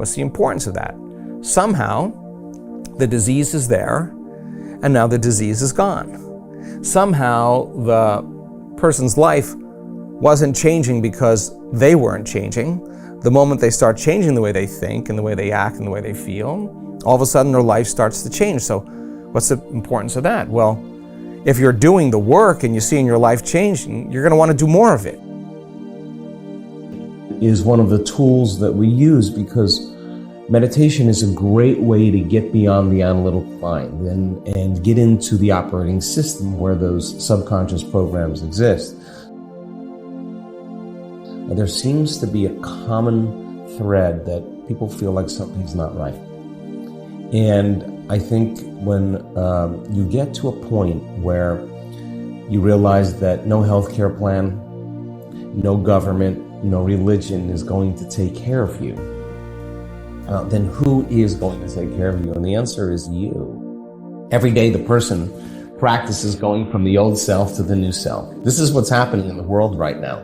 What's the importance of that? Somehow, the disease is there, and now the disease is gone. Somehow, the person's life wasn't changing because they weren't changing. The moment they start changing the way they think and the way they act and the way they feel, all of a sudden their life starts to change. So what's the importance of that? Well, if you're doing the work and you're seeing your life changing, you're going to want to do more of it. Is one of the tools that we use because meditation is a great way to get beyond the analytical mind and get into the operating system where those subconscious programs exist. There seems to be a common thread that people feel like something's not right. And I think when you get to a point where you realize that no healthcare plan, no government, no religion is going to take care of you, then who is going to take care of you? And the answer is you. Every day the person practices going from the old self to the new self. This is what's happening in the world right now.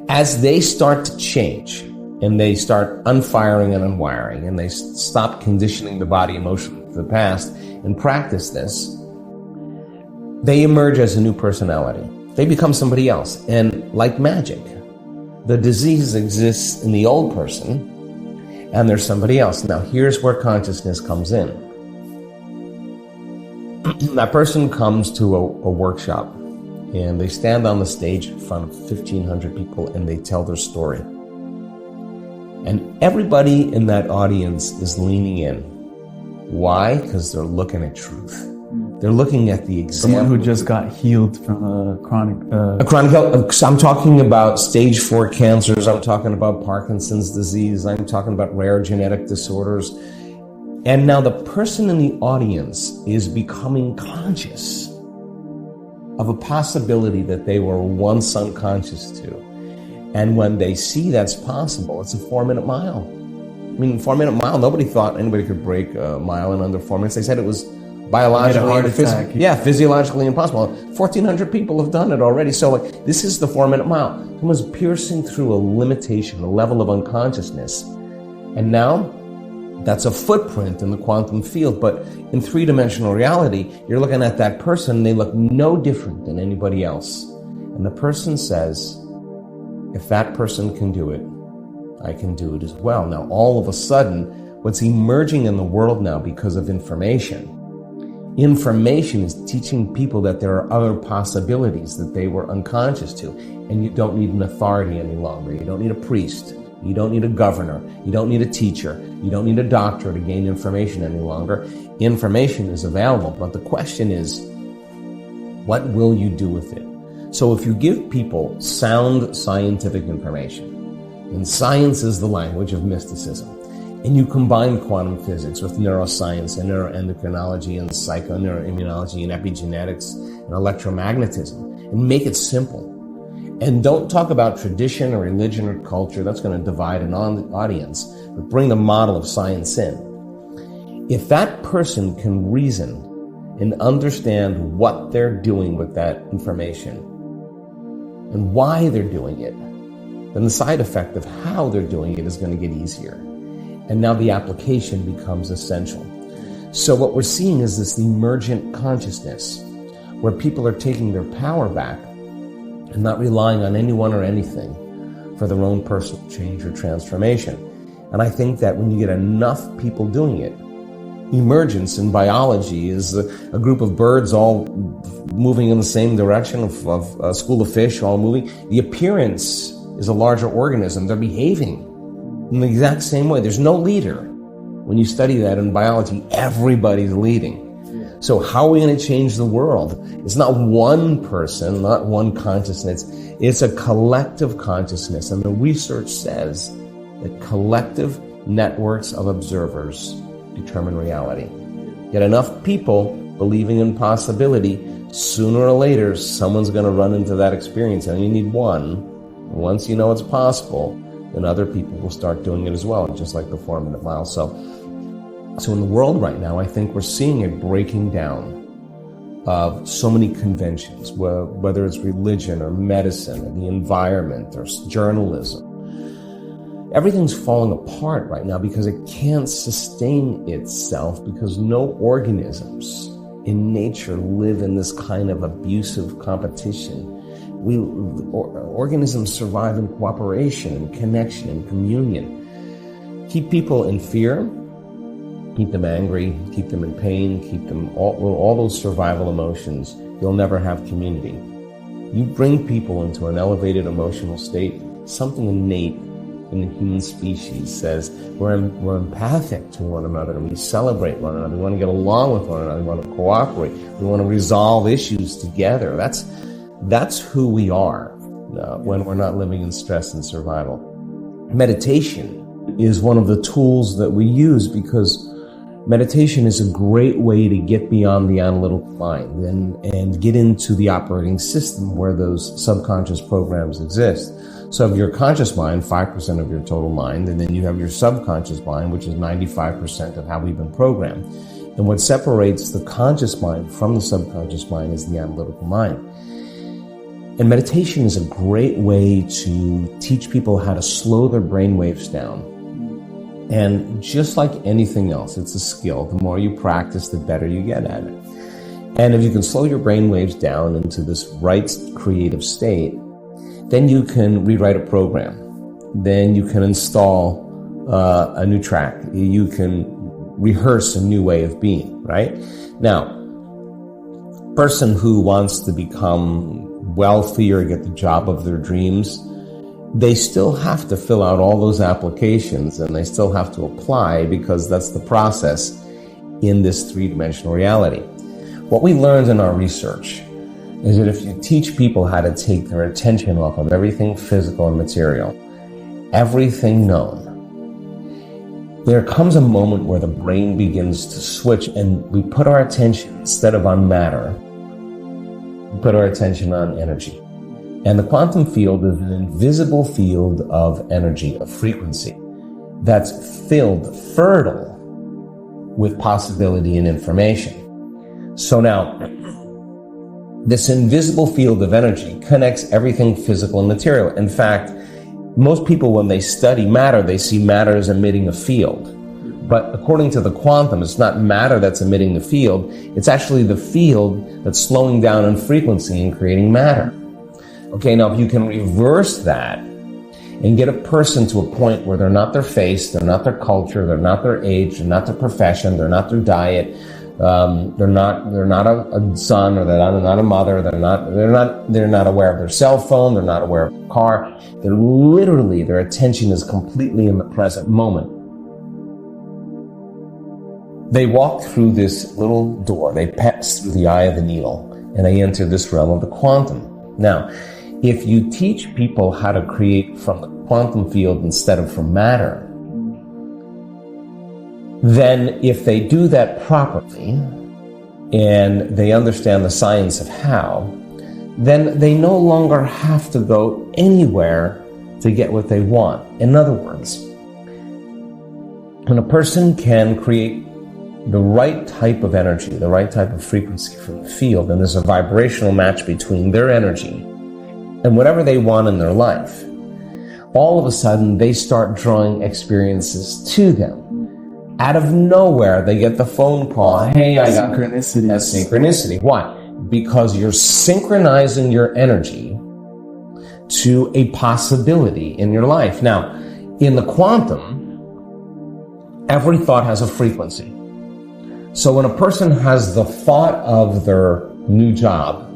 As they start to change and they start unfiring and unwiring and they stop conditioning the body emotionally to the past and practice this, they emerge as a new personality. They become somebody else. And like magic, the disease exists in the old person and there's somebody else. Now here's where consciousness comes in. That person comes to a workshop and they stand on the stage in front of 1,500 people and they tell their story. And everybody in that audience is leaning in. Why? Because they're looking at truth. They're looking at the example. Someone who just got healed from a chronic... I'm talking about stage 4 cancers. I'm talking about Parkinson's disease. I'm talking about rare genetic disorders. And now the person in the audience is becoming conscious of a possibility that they were once unconscious to. And when they see that's possible, it's a 4-minute mile. I mean, 4-minute mile, nobody thought anybody could break a mile in under 4 minutes. They said it was biologically, physiologically impossible. 1,400 people have done it already. So like, this is the 4-minute mile. Someone's piercing through a limitation, a level of unconsciousness. And now, that's a footprint in the quantum field, but in 3-dimensional reality, you're looking at that person, they look no different than anybody else. And the person says, if that person can do it, I can do it as well. Now, all of a sudden, what's emerging in the world now because of information is teaching people that there are other possibilities that they were unconscious to. And you don't need an authority any longer. You don't need a priest. You don't need a governor. You don't need a teacher. You don't need a doctor to gain information any longer. Information is available, but the question is, what will you do with it? So if you give people sound scientific information, and science is the language of mysticism, and you combine quantum physics with neuroscience and neuroendocrinology and psychoneuroimmunology and epigenetics and electromagnetism, and make it simple, and don't talk about tradition or religion or culture, that's going to divide an audience, but bring the model of science in. If that person can reason and understand what they're doing with that information and why they're doing it, then the side effect of how they're doing it is going to get easier. And now the application becomes essential. So what we're seeing is this emergent consciousness where people are taking their power back and not relying on anyone or anything for their own personal change or transformation. And I think that when you get enough people doing it, emergence in biology is a group of birds all moving in the same direction, of a school of fish all moving. The appearance is a larger organism. They're behaving in the exact same way. There's no leader. When you study that in biology, everybody's leading. So how are we going to change the world? It's not one person, not one consciousness. It's a collective consciousness. And the research says that collective networks of observers determine reality. Get enough people believing in possibility, sooner or later, someone's going to run into that experience. And you need one. Once you know it's possible, then other people will start doing it as well, just like the 4-minute mile. So in the world right now, I think we're seeing a breaking down of so many conventions, whether it's religion or medicine or the environment or journalism. Everything's falling apart right now because it can't sustain itself, because no organisms in nature live in this kind of abusive competition. Organisms survive in cooperation and connection and communion. Keep people in fear, keep them angry, keep them in pain, keep them all those survival emotions. You'll never have community. You bring people into an elevated emotional state, something innate in the human species says we're empathic to one another, and we celebrate one another, we want to get along with one another, we want to cooperate, we want to resolve issues together. That's who we are when we're not living in stress and survival. Meditation is one of the tools that we use, because meditation is a great way to get beyond the analytical mind and get into the operating system where those subconscious programs exist. So of your conscious mind, 5% of your total mind, and then you have your subconscious mind, which is 95% of how we've been programmed. And what separates the conscious mind from the subconscious mind is the analytical mind. And meditation is a great way to teach people how to slow their brain waves down. And just like anything else, it's a skill. The more you practice, the better you get at it. And if you can slow your brain waves down into this right creative state, then you can rewrite a program. Then you can install a new track. You can rehearse a new way of being, right? Now, person who wants to become wealthy or get the job of their dreams, they still have to fill out all those applications, and they still have to apply, because that's the process in this three-dimensional reality. What we learned in our research is that if you teach people how to take their attention off of everything physical and material, everything known, there comes a moment where the brain begins to switch, and we put our attention, instead of on matter, we put our attention on energy. And the quantum field is an invisible field of energy, of frequency, that's filled, fertile with possibility and information. So now, this invisible field of energy connects everything physical and material. In fact, most people, when they study matter, they see matter as emitting a field. But according to the quantum, it's not matter that's emitting the field. It's actually the field that's slowing down in frequency and creating matter. Okay, now if you can reverse that and get a person to a point where they're not their face, they're not their culture, they're not their age, they're not their profession, they're not their diet, they're not a son, or they're not a mother, they're not aware of their cell phone, they're not aware of their car. They're literally, their attention is completely in the present moment. They walk through this little door, they pass through the eye of the needle, and they enter this realm of the quantum. Now, if you teach people how to create from the quantum field instead of from matter, then if they do that properly and they understand the science of how, then they no longer have to go anywhere to get what they want. In other words, when a person can create the right type of energy, the right type of frequency from the field, and there's a vibrational match between their energy and whatever they want in their life, all of a sudden they start drawing experiences to them. Out of nowhere, they get the phone call, hey, I got synchronicity. That's synchronicity. Why? Because you're synchronizing your energy to a possibility in your life. Now, in the quantum, every thought has a frequency. So when a person has the thought of their new job,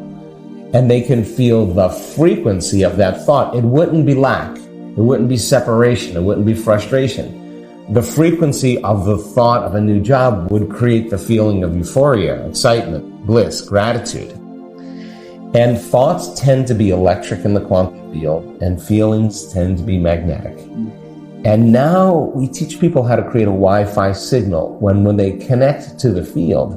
and they can feel the frequency of that thought, it wouldn't be lack, it wouldn't be separation, it wouldn't be frustration. The frequency of the thought of a new job would create the feeling of euphoria, excitement, bliss, gratitude. And thoughts tend to be electric in the quantum field, and feelings tend to be magnetic. And now we teach people how to create a Wi-Fi signal when they connect to the field,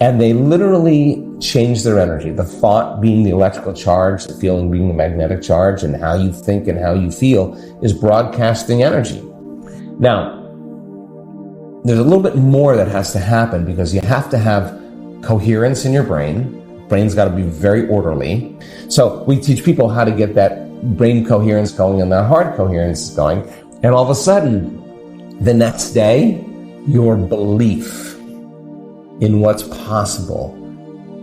and they literally change their energy. The thought being the electrical charge, the feeling being the magnetic charge, and how you think and how you feel is broadcasting energy. Now, there's a little bit more that has to happen, because you have to have coherence in your brain. Brain's got to be very orderly. So we teach people how to get that brain coherence going and that heart coherence going. And all of a sudden, the next day, your belief in what's possible.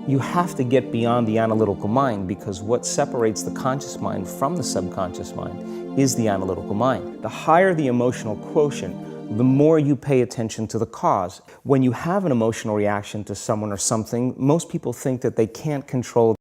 You have to get beyond the analytical mind, because what separates the conscious mind from the subconscious mind is the analytical mind. The higher the emotional quotient, the more you pay attention to the cause. When you have an emotional reaction to someone or something, most people think that they can't control